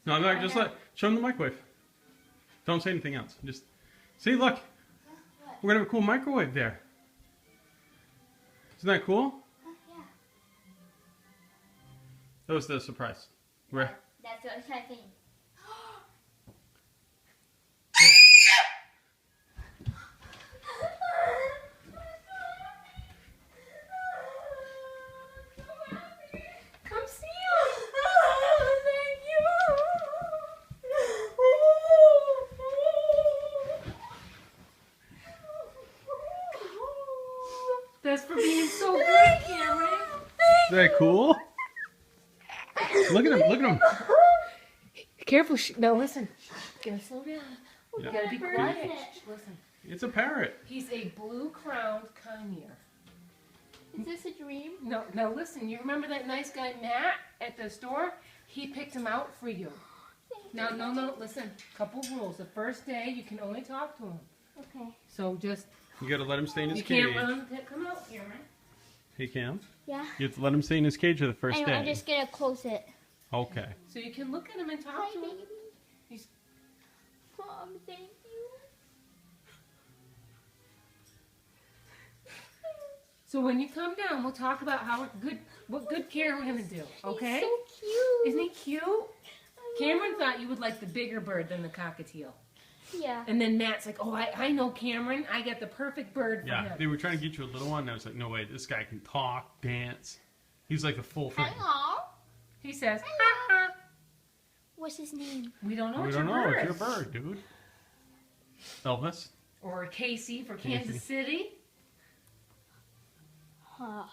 No, no, just show him the microwave. Don't say anything else. Just see, look. We're gonna have a cool microwave there. Isn't that cool? Yeah. That was the surprise. Where? That's what I think. Come see him. Thank you. That's for being so good, Cameron. Is that cool? Look at him! Look at him! Careful. No, listen. Gotta slow down. Yeah. You gotta be quiet. Listen. It's a parrot. He's a blue-crowned conure. Is this a dream? No, now listen. You remember that nice guy Matt at the store? He picked him out for you. Now, no. Listen. Couple rules. The first day, you can only talk to him. Okay. So just. You gotta let him stay in his You cage. can't let him come out, Cameron. He can. Yeah. You have to let him stay in his cage for the first day. I'm just gonna close it. Okay. So you can look at him and talk Hi, to him. baby. He's. Mom, thank you. So when you come down, we'll talk about what good care we're gonna do. Okay? He's so cute. Isn't he cute? Cameron thought you would like the bigger bird than the cockatiel. Yeah. And then Matt's like, oh, I know Cameron. I got the perfect bird for Yeah, him. they were trying to get you a little one, and I was like, no way, this guy can talk, dance. He's like the full thing. Hello. He says, What's his name? we don't know We it's don't your know, bird. it's your bird, dude. Elvis. Or Casey for Kansas City. Huh.